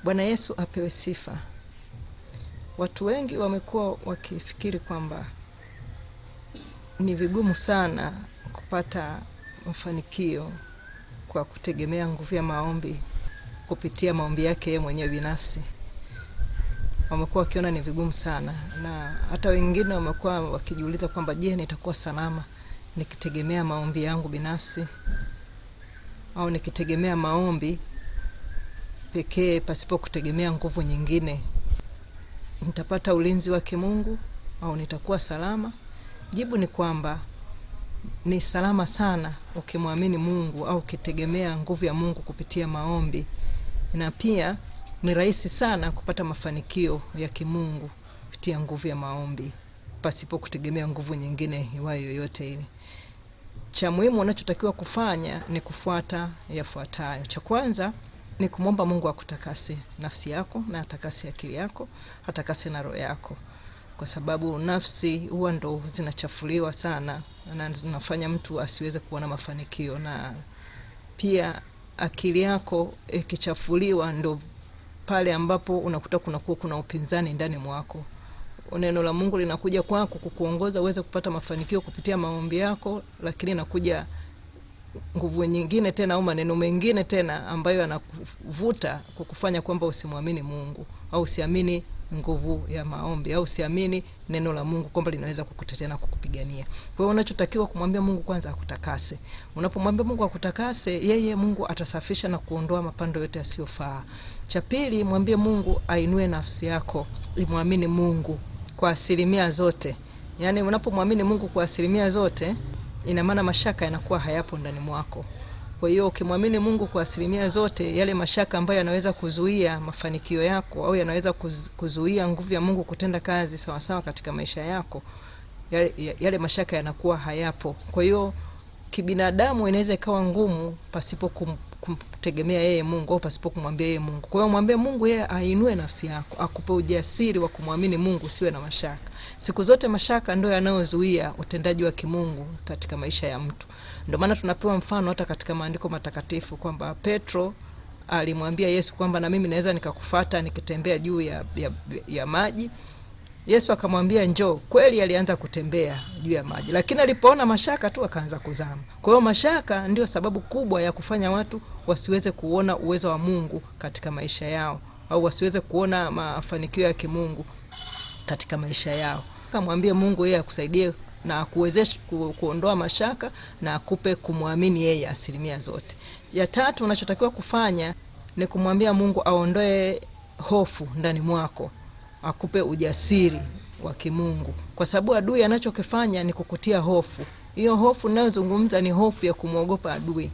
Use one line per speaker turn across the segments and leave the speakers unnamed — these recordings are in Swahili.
Bwana Yesu apewe sifa. Watu wengi wamekuwa wakifikiri kwamba ni vigumu sana kupata mafanikio kwa kutegemea nguvu ya maombi kupitia maombi yake yeye mwenyewe binafsi. Wamekuwa wakiona ni vigumu sana, na hata wengine wamekuwa wakijiuliza kwamba je, nitakuwa salama nikitegemea maombi yangu binafsi au nikitegemea maombi pekee pasipo kutegemea nguvu nyingine? Nitapata ulinzi wa kimungu au nitakuwa salama? Jibu ni kwamba ni salama sana ukimwamini Mungu au ukitegemea nguvu ya Mungu kupitia maombi, na pia ni rahisi sana kupata mafanikio ya kimungu kupitia nguvu ya maombi pasipo kutegemea nguvu nyingine iwayo yoyote ile. Cha muhimu unachotakiwa kufanya ni kufuata yafuatayo. Cha kwanza ni kumwomba Mungu akutakase nafsi yako na atakase akili yako, atakase na roho yako, kwa sababu nafsi huwa ndo zinachafuliwa sana na zinafanya mtu asiweze kuona mafanikio, na pia akili yako ikichafuliwa ndo pale ambapo unakuta kuna upinzani ndani mwako. Neno la Mungu linakuja kwako kukuongoza uweze kupata mafanikio kupitia maombi yako, lakini inakuja nguvu nyingine tena au maneno mengine tena ambayo yanakuvuta kukufanya kwamba usimwamini Mungu au usiamini nguvu ya maombi au usiamini neno la Mungu kwamba linaweza kukutetea na kukupigania. Kwa hiyo unachotakiwa kumwambia Mungu kwanza akutakase. Unapomwambia Mungu akutakase, yeye Mungu atasafisha na kuondoa mapando yote yasiyofaa. Cha pili, mwambie Mungu ainue nafsi yako, imwamini Mungu kwa asilimia zote. Yaani unapomwamini Mungu kwa asilimia zote, ina maana mashaka yanakuwa hayapo ndani mwako. Kwa hiyo ukimwamini Mungu kwa asilimia zote, yale mashaka ambayo yanaweza kuzuia mafanikio yako au yanaweza kuzuia nguvu ya Mungu kutenda kazi sawa sawa katika maisha yako, yale mashaka yanakuwa hayapo. Kwa hiyo kibinadamu inaweza ikawa ngumu pasipo kumtegemea yeye Mungu au pasipo kumwambia yeye Mungu. Kwa hiyo mwambie Mungu yeye ainue nafsi yako, akupe ujasiri wa kumwamini Mungu, usiwe na mashaka. Siku zote mashaka ndio yanayozuia utendaji wa kimungu katika maisha ya mtu. Ndio maana tunapewa mfano hata katika maandiko matakatifu kwamba Petro alimwambia Yesu kwamba na mimi naweza nikakufuata nikitembea juu ya maji. Yesu akamwambia njoo. Kweli alianza kutembea juu ya maji, lakini alipoona mashaka tu akaanza kuzama. Kwa hiyo mashaka ndio sababu kubwa ya kufanya watu wasiweze kuona uwezo wa Mungu katika maisha yao au wasiweze kuona mafanikio ya kimungu katika maisha yao. Kamwambie Mungu yeye akusaidie na akuwezeshe kuondoa mashaka na akupe kumwamini yeye asilimia zote. Ya tatu unachotakiwa kufanya ni kumwambia Mungu aondoe hofu ndani mwako, akupe ujasiri wa kimungu, kwa sababu adui anachokifanya ni kukutia hofu. Hiyo hofu ninayozungumza ni hofu ya kumwogopa adui.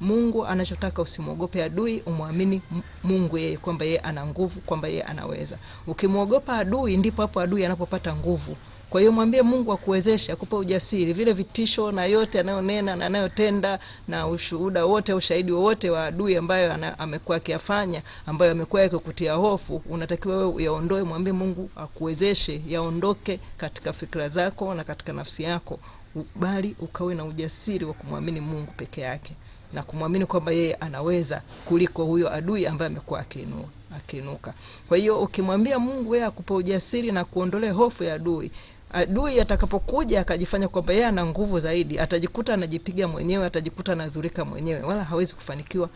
Mungu anachotaka usimwogope adui, umwamini Mungu yeye kwamba yeye ana nguvu, kwamba yeye anaweza. Ukimwogopa adui ndipo hapo adui anapopata nguvu. Kwa hiyo mwambie Mungu akuwezeshe, akupe ujasiri, vile vitisho na yote anayonena na anayotenda na ushuhuda wote, ushahidi wote wa adui ambayo amekuwa akiyafanya, ambayo amekuwa yakikutia hofu, unatakiwa wewe uyaondoe. Mwambie Mungu akuwezeshe yaondoke katika fikra zako na katika nafsi yako, bali ukawe na ujasiri wa kumwamini Mungu peke yake na kumwamini kwamba yeye anaweza kuliko huyo adui ambaye amekuwa akiinuka. Kwa hiyo ukimwambia Mungu yeye akupe ujasiri na kuondolea hofu ya adui atakapokuja akajifanya kwamba yeye ana nguvu zaidi, atajikuta anajipiga mwenyewe, atajikuta anadhurika mwenyewe, wala hawezi kufanikiwa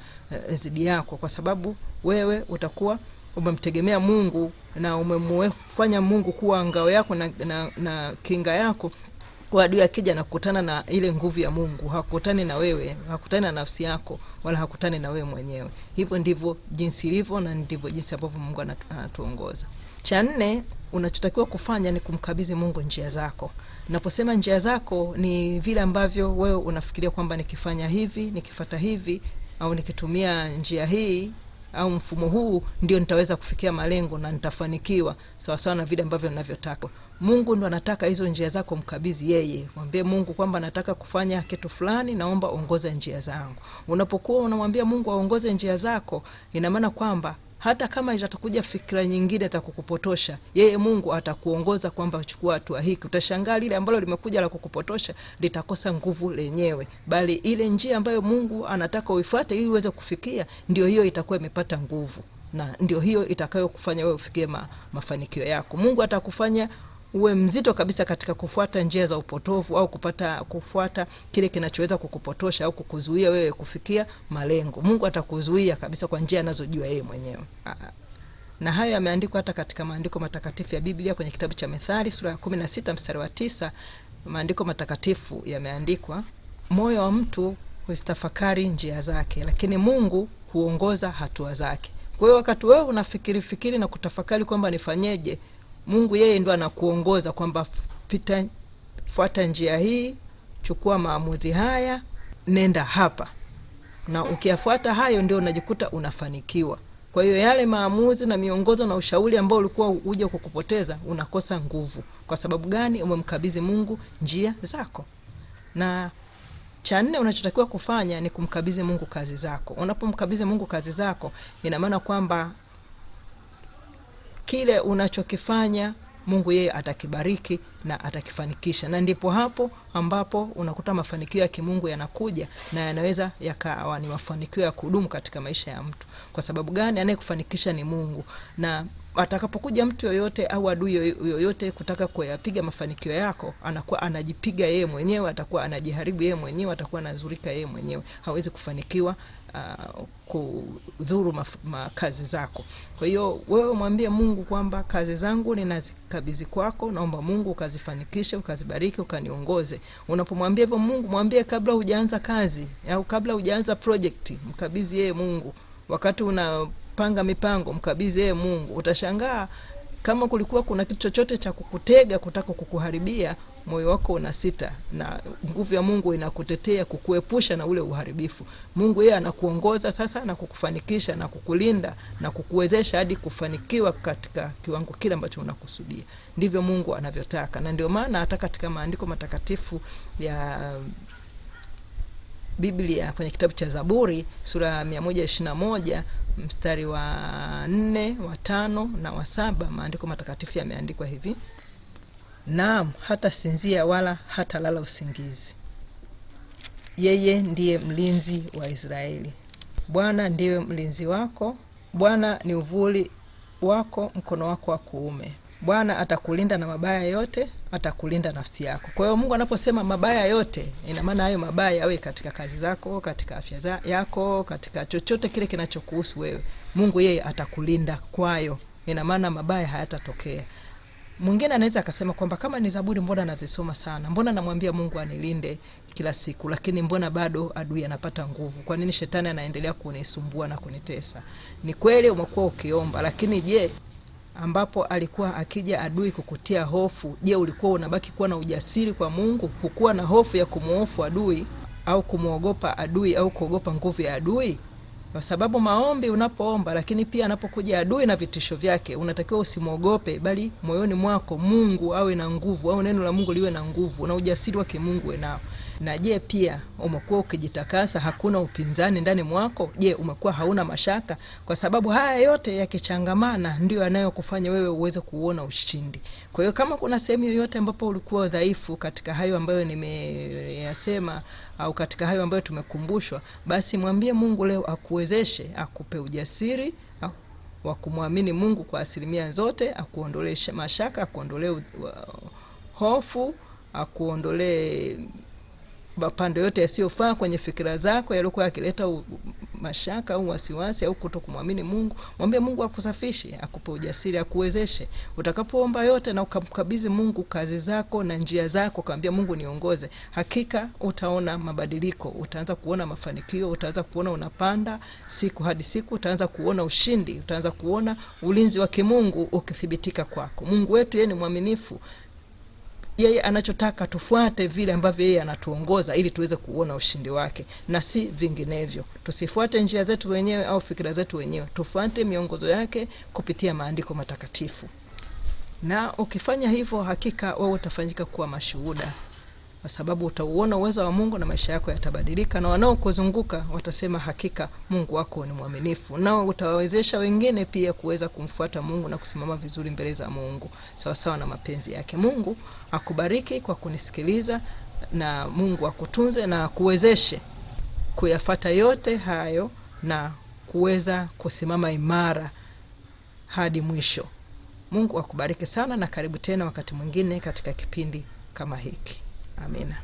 zidi yako, kwa sababu wewe utakuwa umemtegemea Mungu na umemfanya Mungu kuwa ngao yako na kinga yako. Kwa adui akija na kukutana na ile nguvu ya Mungu, hakutani na wewe, hakutani na nafsi yako, wala hakutani na wewe mwenyewe. Hivyo ndivyo jinsi ilivyo na ndivyo jinsi ambavyo Mungu anatuongoza. Cha nne unachotakiwa kufanya ni kumkabidhi Mungu njia zako. Naposema njia zako ni vile ambavyo wewe unafikiria kwamba nikifanya hivi, nikifuata hivi au nikitumia njia hii au mfumo huu ndio nitaweza kufikia malengo na nitafanikiwa sawa sawa na vile ambavyo ninavyotaka. Mungu ndo anataka hizo njia zako mkabidhi yeye. Mwambie Mungu kwamba nataka kufanya kitu fulani, naomba ongoza njia zangu. Unapokuwa unamwambia Mungu aongoze njia zako, ina maana kwamba hata kama itatakuja fikra nyingine za kukupotosha, yeye Mungu atakuongoza kwamba chukua hatua hii. Utashangaa lile ambalo limekuja la kukupotosha litakosa nguvu lenyewe, bali ile njia ambayo Mungu anataka uifuate ili uweze kufikia, ndio hiyo itakuwa imepata nguvu, na ndio hiyo itakayokufanya wewe ufikie mafanikio yako. Mungu atakufanya uwe mzito kabisa katika kufuata njia za upotovu au kufuata kile kinachoweza kukupotosha au kukuzuia wewe kufikia malengo. Mungu atakuzuia kabisa kwa njia anazojua yeye mwenyewe. Na hayo yameandikwa hata katika maandiko matakatifu ya Biblia kwenye kitabu cha Methali sura ya 16 mstari wa 9. Maandiko matakatifu yameandikwa, moyo wa mtu huzitafakari njia zake, lakini Mungu huongoza hatua zake. Kwa hiyo wakati wewe unafikiri na kutafakari kwamba nifanyeje, Mungu yeye ndo anakuongoza kwamba fuata njia hii, chukua maamuzi haya, nenda hapa. Na ukiyafuata hayo ndio unajikuta unafanikiwa. Kwa hiyo yale maamuzi na miongozo na ushauri ambao ulikuwa uje kukupoteza unakosa nguvu. Kwa sababu gani? Umemkabidhi Mungu njia zako. Na cha nne unachotakiwa kufanya ni kumkabidhi Mungu kazi zako. Unapomkabidhi Mungu kazi zako, ina maana kwamba kile unachokifanya Mungu yeye atakibariki na atakifanikisha. Na ndipo hapo ambapo unakuta mafanikio ya kimungu yanakuja, na yanaweza yakawa ni mafanikio ya kudumu katika maisha ya mtu. Kwa sababu gani? Anayekufanikisha ni Mungu. Na atakapokuja mtu yoyote au adui yoyote kutaka kuyapiga mafanikio yako, anakuwa anajipiga yeye mwenyewe, atakuwa anajiharibu yeye mwenyewe, atakuwa anazurika yeye mwenyewe. Hawezi kufanikiwa kudhuru kazi zako. Kwa hiyo wewe mwambie Mungu kwamba kazi zangu ninazikabidhi kwako, naomba Mungu ukazifanikishe, ukazibariki, ukaniongoze. Unapomwambia hivyo Mungu, mwambie kabla hujaanza kazi au kabla hujaanza project, mkabidhi yeye Mungu. Wakati unapanga mipango, mkabidhi yeye Mungu. Utashangaa kama kulikuwa kuna kitu chochote cha kukutega kutaka kukuharibia, moyo wako unasita na nguvu ya Mungu inakutetea kukuepusha na ule uharibifu. Mungu yeye anakuongoza sasa na kukufanikisha na kukulinda na kukuwezesha hadi kufanikiwa katika kiwango kile ambacho unakusudia. Ndivyo Mungu anavyotaka. Na ndio maana hata katika maandiko matakatifu ya Biblia kwenye kitabu cha Zaburi sura 121 mstari wa 4, wa 5 na wa 7, maandiko matakatifu yameandikwa hivi: naam, hata sinzia wala hata lala usingizi. Yeye ndiye mlinzi wa Israeli. Bwana ndiye mlinzi wako. Bwana ni uvuli wako, mkono wako wa kuume. Bwana atakulinda na mabaya yote, atakulinda nafsi yako. Kwa hiyo Mungu anaposema mabaya yote, ina maana hayo mabaya yawe katika kazi zako, katika afya yako, katika chochote kile kinachokuhusu wewe. Mungu yeye atakulinda kwayo. Ina maana mabaya hayatatokea. Mwingine anaweza akasema kwamba kama ni Zaburi mbona nazisoma sana? Mbona namwambia Mungu anilinde kila siku, lakini mbona bado adui anapata nguvu? Kwa nini shetani anaendelea kunisumbua na kunitesa? Ni kweli umekuwa ukiomba, lakini je, ambapo alikuwa akija adui kukutia hofu, je, ulikuwa unabaki kuwa na ujasiri kwa Mungu? Hukuwa na hofu ya kumuofu adui au kumuogopa adui au kuogopa nguvu ya adui? Kwa sababu maombi unapoomba, lakini pia anapokuja adui na vitisho vyake, unatakiwa usimuogope, bali moyoni mwako Mungu awe na nguvu, au neno la Mungu liwe na nguvu na ujasiri wa kimungu wenao. Na je, pia umekuwa ukijitakasa, hakuna upinzani ndani mwako? Je, umekuwa hauna mashaka? Kwa sababu haya yote yakichangamana ndio yanayokufanya wewe uweze kuona ushindi. Kwa hiyo kama kuna sehemu yoyote ambapo ulikuwa dhaifu katika hayo ambayo nimeyasema au katika hayo ambayo tumekumbushwa, basi mwambie Mungu leo akuwezeshe, akupe ujasiri wa kumwamini Mungu kwa asilimia zote, akuondolee mashaka, akuondolee hofu, akuondolee mapando yote yasiyofaa kwenye fikra zako yaliokuwa yakileta mashaka au wasiwasi au kutokumwamini Mungu. Mwambie Mungu akusafishe, akupe ujasiri, akuwezeshe. Utakapoomba yote na ukamkabidhi Mungu kazi zako na njia zako, kaambia Mungu niongoze, hakika utaona mabadiliko, utaanza kuona mafanikio, utaanza kuona unapanda siku hadi siku, utaanza kuona ushindi, utaanza kuona ulinzi wa kimungu ukithibitika kwako. Mungu wetu yeye ni mwaminifu. Yeye anachotaka tufuate vile ambavyo yeye anatuongoza ili tuweze kuona ushindi wake na si vinginevyo. Tusifuate njia zetu wenyewe au fikra zetu wenyewe. Tufuate miongozo yake kupitia maandiko matakatifu. Na ukifanya hivyo, hakika wewe utafanyika kuwa mashuhuda kwa sababu utauona uwezo wa Mungu na maisha yako yatabadilika, na wanaokuzunguka watasema hakika Mungu wako ni mwaminifu. Nao utawawezesha wengine pia kuweza kumfuata Mungu na kusimama vizuri mbele za Mungu sawa sawa na mapenzi yake. Mungu akubariki kwa kunisikiliza, na Mungu akutunze na kuwezeshe kuyafuata yote hayo na kuweza kusimama imara hadi mwisho. Mungu akubariki sana, na karibu tena wakati mwingine katika kipindi kama hiki. Amina.